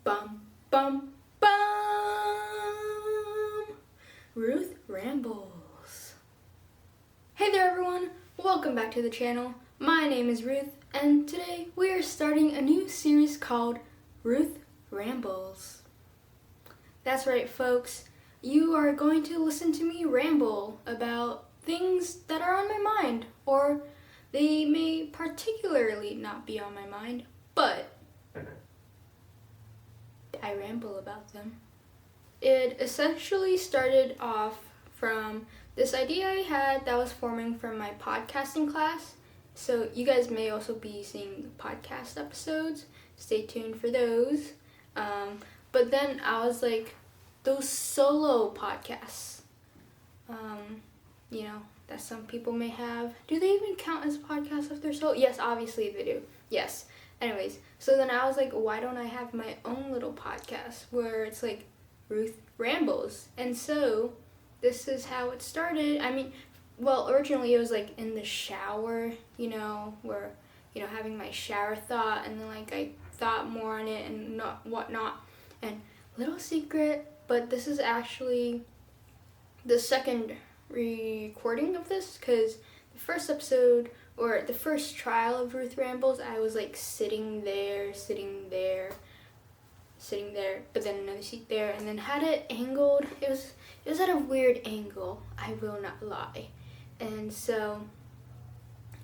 Bum, bum, bum! Ruth Rambles. Hey there everyone, welcome back to the channel. My name is Ruth, and today we are starting a new series called Ruth Rambles. That's right folks, you are going to listen to me ramble about things that are on my mind, or they may particularly not be on my mind, but I ramble about them. It essentially started off from this idea I had that was forming from my podcasting class. So you guys may also be seeing the podcast episodes. Stay tuned for those. But then I was like, those solo podcasts, that some people may have. Do they even count as podcasts if they're solo? Yes, obviously they do. Yes. Anyways, so then I was like, why don't I have my own little podcast where it's like Ruth Rambles? And so this is how it started. Originally it was like in the shower, where, having my shower thought, and then like I thought more on it and whatnot. And little secret, but this is actually the second recording of this, because the first episode, or the first trial of Ruth Rambles, I was like sitting there, but then another seat there, and then had it angled. It was at a weird angle, I will not lie. And so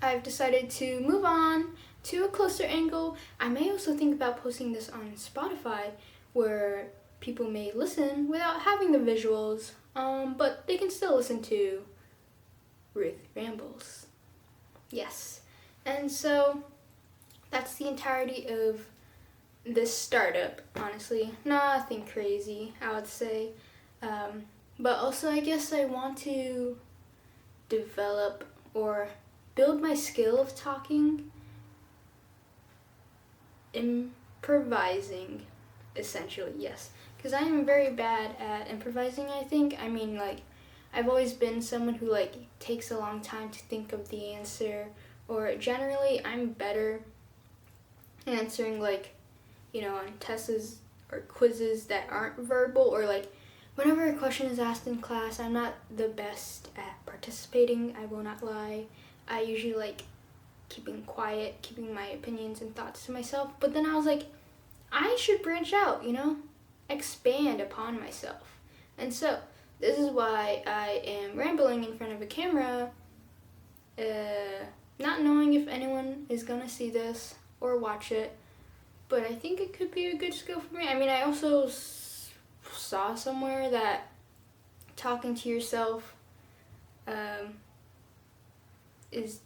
I've decided to move on to a closer angle. I may also think about posting this on Spotify, where people may listen without having the visuals, but they can still listen to Ruth Rambles. Yes. And so that's the entirety of this startup, honestly. Nothing crazy, I would say. But also I guess I want to develop or build my skill of talking, improvising, essentially, yes. Because I am very bad at improvising, I think. I've always been someone who takes a long time to think of the answer, or generally I'm better answering on tests or quizzes that aren't verbal, or whenever a question is asked in class, I'm not the best at participating, I will not lie. I usually keeping quiet, keeping my opinions and thoughts to myself, but then I was like, I should branch out, expand upon myself. And so this is why I am rambling in front of a camera, not knowing if anyone is gonna see this or watch it, but I think it could be a good skill for me. I also saw somewhere that talking to yourself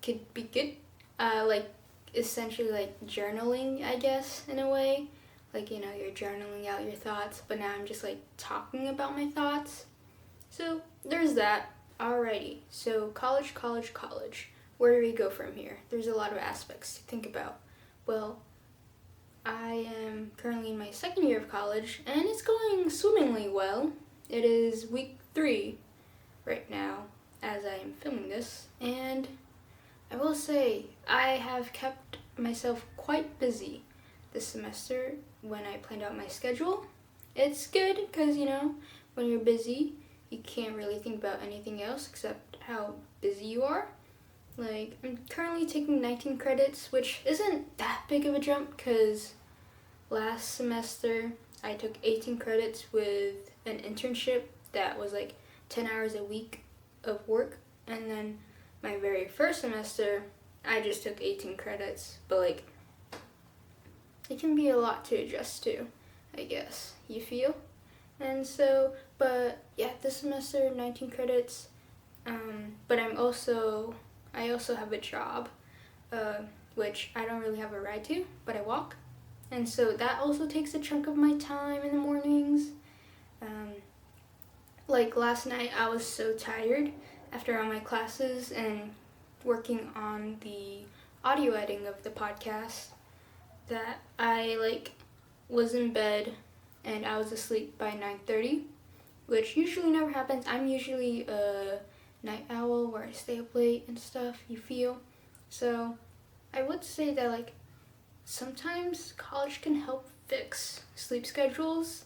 could be good, essentially journaling, I guess, in a way. You're journaling out your thoughts, but now I'm just talking about my thoughts. So there's that. Alrighty, so college. Where do we go from here? There's a lot of aspects to think about. Well, I am currently in my second year of college, and it's going swimmingly well. It is week 3 right now as I am filming this, and I will say I have kept myself quite busy this semester when I planned out my schedule. It's good because, when you're busy, you can't really think about anything else except how busy you are. I'm currently taking 19 credits, which isn't that big of a jump because last semester I took 18 credits with an internship that was 10 hours a week of work, and then my very first semester I just took 18 credits, but it can be a lot to adjust to, I guess, you feel? And so, but yeah, this semester 19 credits, but I also have a job, which I don't really have a ride to, but I walk, and so that also takes a chunk of my time in the mornings. Last night I was so tired after all my classes and working on the audio editing of the podcast that I was in bed and I was asleep by 9:30, which usually never happens. I'm usually a night owl where I stay up late and stuff, you feel? So I would say that sometimes college can help fix sleep schedules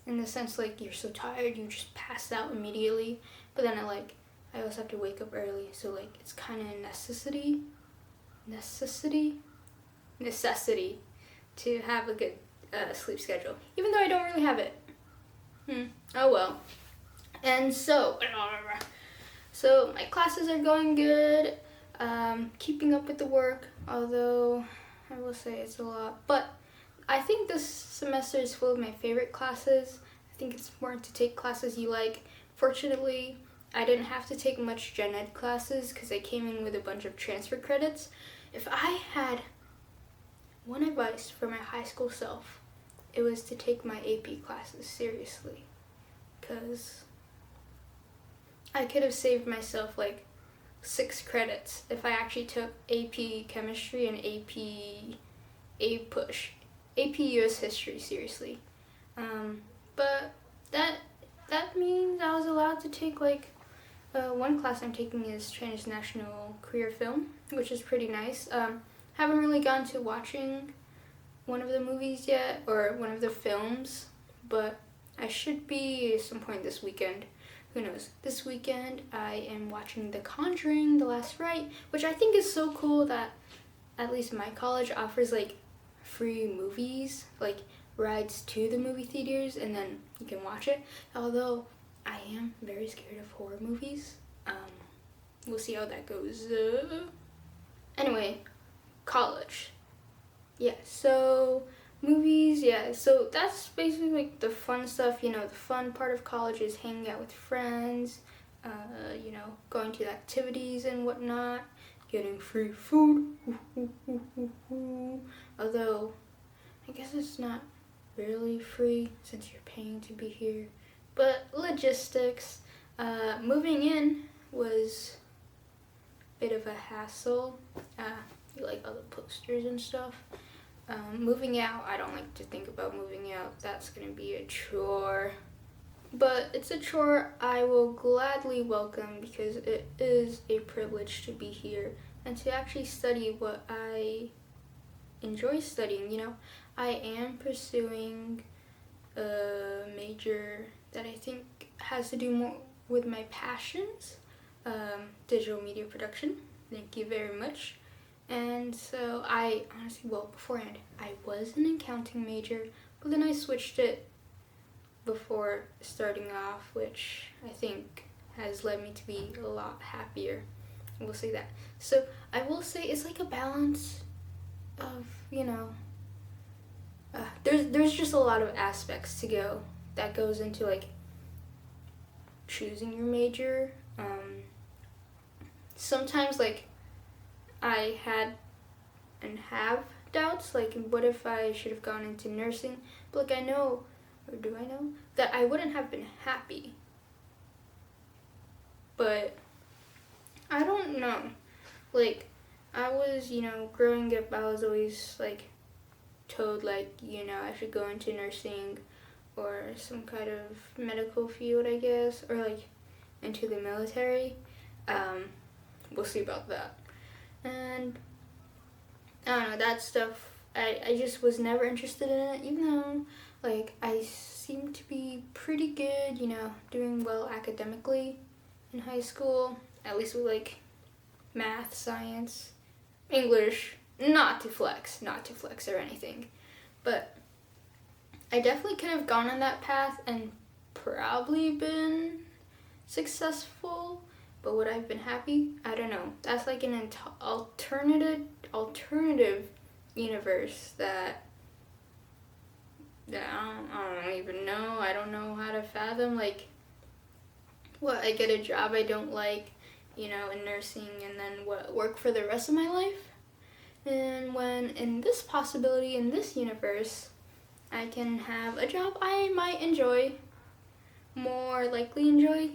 in the sense like you're so tired you just pass out immediately, but then I also have to wake up early, so like it's kind of a necessity to have a good sleep schedule, even though I don't really have it. Oh well. And so my classes are going good. Keeping up with the work, although I will say it's a lot, but I think this semester is full of my favorite classes. I think it's important to take classes you like. Fortunately, I didn't have to take much gen ed classes because I came in with a bunch of transfer credits. If I had one advice for my high school self, it was to take my AP classes seriously, because I could have saved myself like 6 credits if I actually took AP Chemistry and AP US History seriously. But that means I was allowed to take like one class I'm taking is Transnational Career Film, which is pretty nice. Haven't really gotten to watching one of the movies yet, or one of the films, but I should be at some point this weekend. Who knows? This weekend I am watching The Conjuring: The Last Rite, which I think is so cool that at least my college offers like free movies, like rides to the movie theaters, and then you can watch it. Although I am very scared of horror movies. We'll see how that goes. Anyway, college. Yeah, so movies, yeah, so that's basically like the fun stuff. The fun part of college is hanging out with friends, going to activities and whatnot, getting free food. Although, I guess it's not really free since you're paying to be here. But logistics, moving in was a bit of a hassle. Like all the posters and stuff. Moving out, I don't like to think about moving out. That's gonna be a chore. But it's a chore I will gladly welcome, because it is a privilege to be here and to actually study what I enjoy studying. I am pursuing a major that I think has to do more with my passions, digital media production. Thank you very much. And so I honestly, beforehand, I was an accounting major, but then I switched it before starting off, which I think has led me to be a lot happier. We'll say that. So I will say it's like a balance of, there's just a lot of aspects that goes into like choosing your major. Sometimes like I had and have doubts, like what if I should have gone into nursing, but like I know, or do I know, that I wouldn't have been happy. But I don't know, like I was, growing up, I was always like told like, I should go into nursing or some kind of medical field, I guess, or like into the military. We'll see about that. And I don't know, that stuff, I just was never interested in it, even though like I seemed to be pretty good, doing well academically in high school, at least with like math, science, English, not to flex or anything, but I definitely could have gone on that path and probably been successful. But would I have been happy? I don't know. That's like an alternative universe that I don't even know. I don't know how to fathom. Like, what, I get a job I don't like, in nursing, and then what, work for the rest of my life? And when in this possibility, in this universe, I can have a job I might enjoy, more likely enjoy,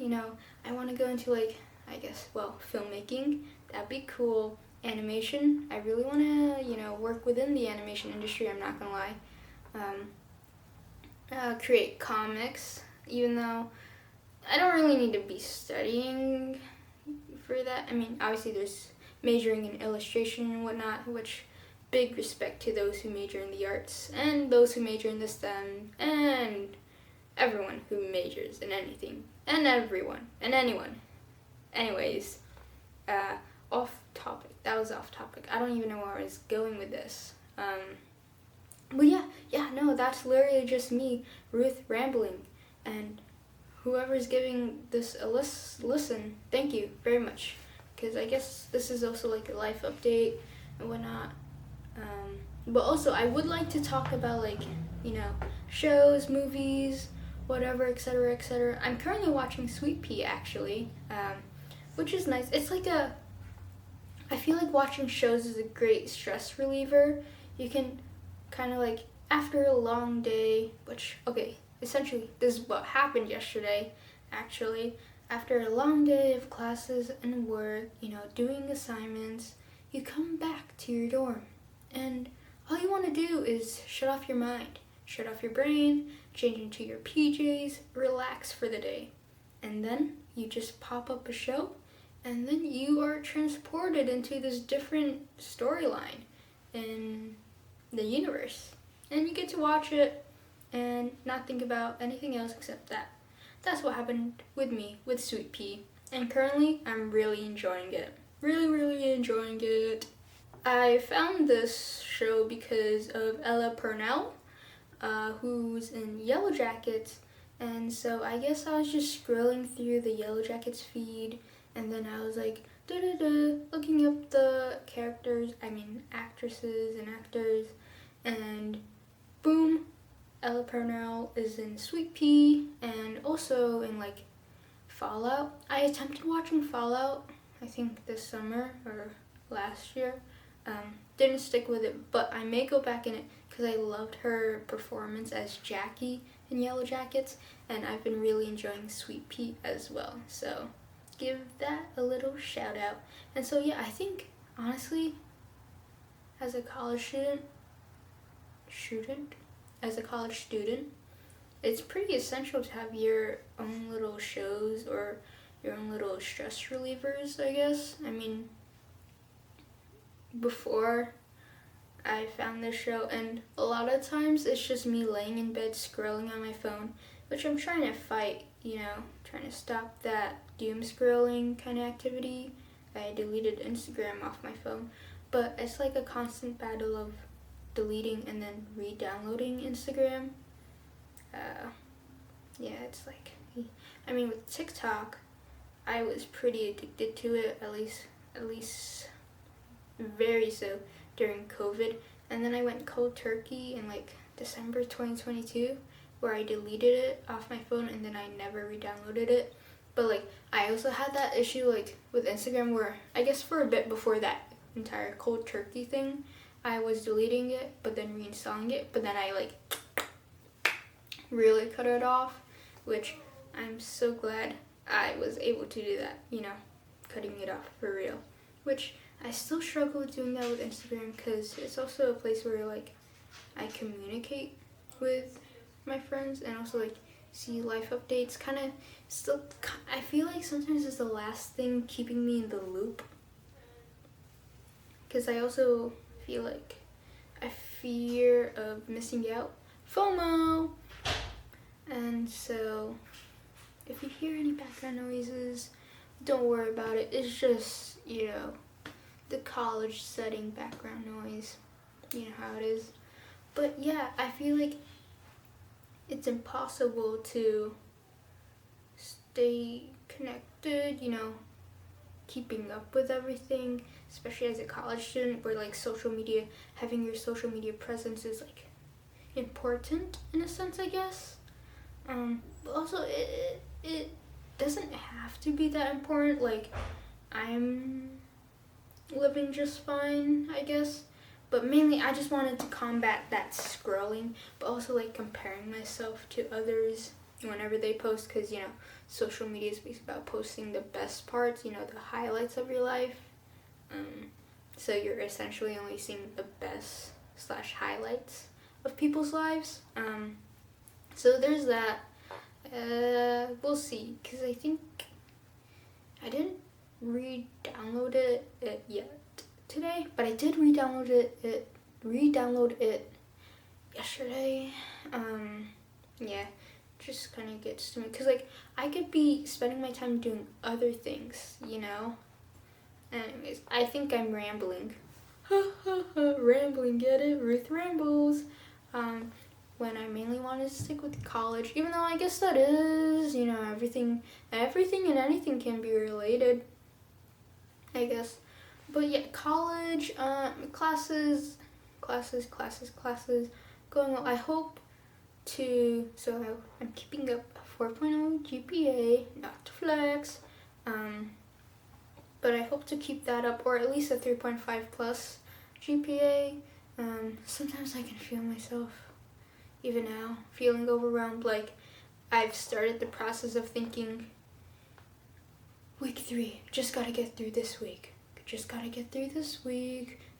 I want to go into like, I guess, filmmaking. That'd be cool. Animation. I really want to, work within the animation industry, I'm not gonna lie. Create comics, even though I don't really need to be studying for that. I mean, obviously there's majoring in illustration and whatnot, which big respect to those who major in the arts and those who major in the STEM and everyone who majors in anything and everyone and anyone. Anyways, off topic. That was off topic. I don't even know where I was going with this. But no, that's literally just me, Ruth, rambling. And whoever's giving this a listen, thank you very much. Because I guess this is also like a life update and whatnot. But also, I would like to talk about shows, movies, whatever, etc., etc. I'm currently watching Sweet Pea, actually, which is nice. It's like I feel like watching shows is a great stress reliever. You can kind of like, after a long day, essentially, this is what happened yesterday, actually. After a long day of classes and work, doing assignments, you come back to your dorm, and all you want to do is shut off your mind, shut off your brain, change into your PJs, relax for the day. And then you just pop up a show, and then you are transported into this different storyline in the universe. And you get to watch it and not think about anything else except that. That's what happened with me with Sweet Pea. And currently, I'm really enjoying it. Really, really enjoying it. I found this show because of Ella Purnell, who's in Yellow Jackets. And so I guess I was just scrolling through the Yellow Jackets feed, and then I was like, looking up the actresses and actors, and boom, Ella Purnell is in Sweet Pea, and also in Fallout. I attempted watching Fallout, I think this summer or last year. Didn't stick with it, but I may go back in it because I loved her performance as Jackie in Yellow Jackets, and I've been really enjoying Sweet Pea as well. So give that a little shout out. And so I think honestly, as a college student, it's pretty essential to have your own little shows or your own little stress relievers, I guess. I mean, before I found this show, and a lot of times it's just me laying in bed scrolling on my phone, which I'm trying to fight, trying to stop that doom scrolling kind of activity. I deleted Instagram off my phone, but it's like a constant battle of deleting and then re-downloading Instagram. It's like, with TikTok, I was pretty addicted to it, at least very so during COVID. And then I went cold turkey in December 2022, where I deleted it off my phone and then I never re-downloaded it. But I also had that issue with Instagram where I guess for a bit before that entire cold turkey thing, I was deleting it but then reinstalling it, but then I really cut it off, which I'm so glad I was able to do that, cutting it off for real. Which I still struggle with doing that with Instagram because it's also a place where I communicate with my friends and also see life updates. I feel like sometimes it's the last thing keeping me in the loop, because I also feel I fear of missing out, FOMO. And so if you hear any background noises, don't worry about it. It's just the college setting background noise. You know how it is. But I feel it's impossible to stay connected, keeping up with everything, especially as a college student where having your social media presence is important in a sense, I guess. But also it doesn't have to be that important. I'm living just fine, I guess. But mainly I just wanted to combat that scrolling, but also comparing myself to others whenever they post, because social media is about posting the best parts, the highlights of your life. So you're essentially only seeing the best / highlights of people's lives. So there's that. We'll see, because I think I didn't re-download it yet today, but I did re-download it re-download it yesterday. Yeah, just kind of gets to me, because like I could be spending my time doing other things, Anyways, I think I'm rambling. Rambling, get it? Ruth Rambles. When I mainly wanted to stick with college, even though I guess that is, everything and anything can be related, I guess. But yeah, college, classes, going on. I hope I'm keeping up a 4.0 GPA, not to flex, but I hope to keep that up, or at least a 3.5 plus GPA. Sometimes I can feel myself, even now, feeling overwhelmed. Like, I've started the process of thinking, week 3, just gotta get through this week.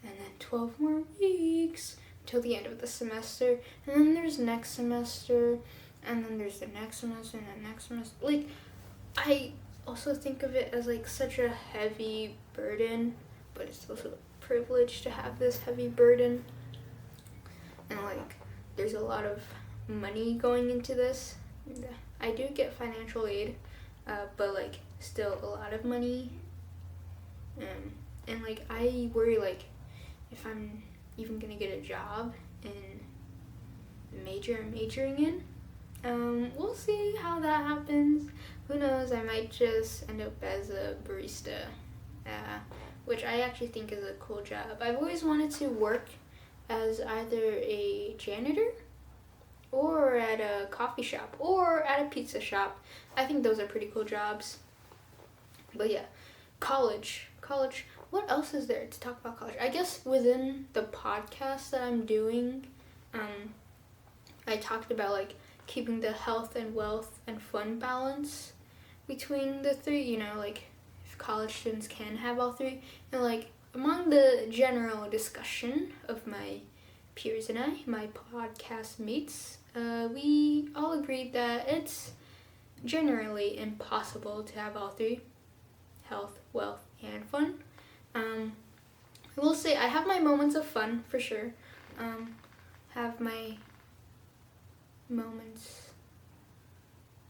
And then 12 more weeks till the end of the semester. And then there's next semester, and then there's the next semester, and the next semester. Like, I also think of it as like such a heavy burden, but it's also a privilege to have this heavy burden. And like, there's a lot of money going into this. I do get financial aid, but like still a lot of money. And like, I worry like if I'm even gonna get a job in the major I'm majoring in. We'll see how that happens. Who knows, I might just end up as a barista, which I actually think is a cool job. I've always wanted to work as either a janitor or at a coffee shop or at a pizza shop. I think those are pretty cool jobs. But yeah, college. What else is there to talk about college? I guess within the podcast that I'm doing, I talked about like keeping the health and wealth and fun balance between the three, like if college students can have all three. And like among the general discussion of my peers and I, my podcast mates, we all agreed that it's generally impossible to have all three: health, wealth, and fun. I will say I have my moments of fun for sure. Have my moments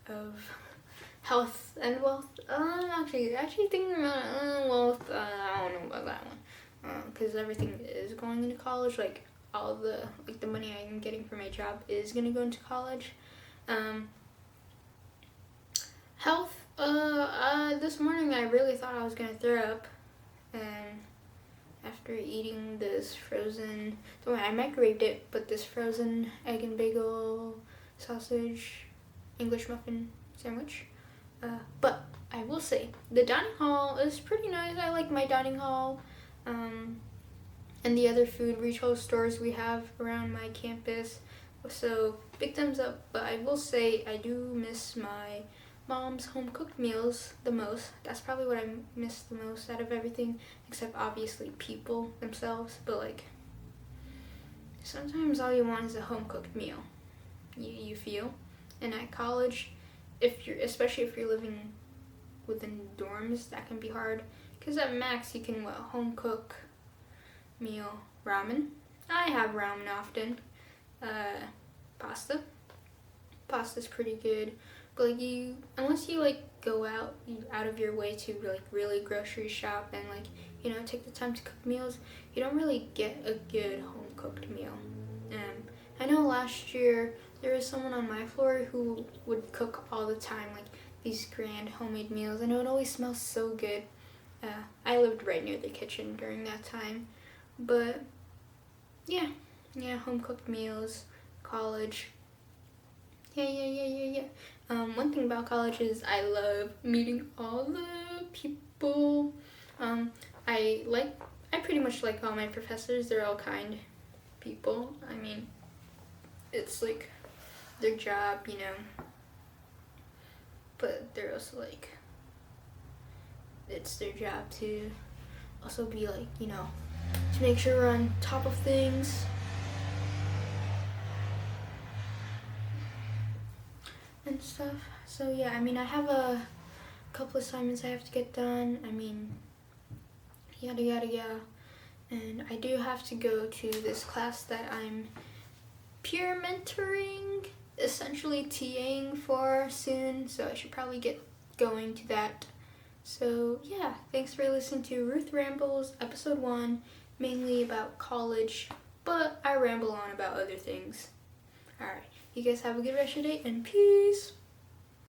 of health and wealth. Actually thinking about wealth. I don't know about that one. Because everything is going into college. Like all the money I'm getting from my job is gonna go into college. Health. This morning I really thought I was gonna throw up, and after eating this frozen, don't worry, I microwaved it, but this frozen egg and bagel sausage English muffin sandwich. But I will say the dining hall is pretty nice. I like my dining hall, and the other food retail stores we have around my campus. So big thumbs up. But I will say I do miss my mom's home-cooked meals the most. That's probably what I miss the most out of everything, except obviously people themselves. But like, sometimes all you want is a home-cooked meal. You feel. And at college, especially if you're living within dorms, that can be hard. Because at max you can home cook meal ramen. I have ramen often. Pasta's pretty good. But like unless you like go out of your way to like really grocery shop and like take the time to cook meals, you don't really get a good home cooked meal. I know last year there was someone on my floor who would cook all the time, like these grand homemade meals. I know it always smells so good. I lived right near the kitchen during that time, but yeah, home cooked meals, college. Yeah. One thing about college is I love meeting all the people. I pretty much like all my professors. They're all kind people. I mean, it's like their job, but they're also like, it's their job to also be like, to make sure we're on top of things. And stuff. So yeah, I have a couple assignments I have to get done. Yada. And I do have to go to this class that I'm peer mentoring, essentially TAing for soon, so I should probably get going to that. So yeah, thanks for listening to Ruth Rambles, episode 1, mainly about college, but I ramble on about other things. Alright, you guys have a good rest of your day, and peace!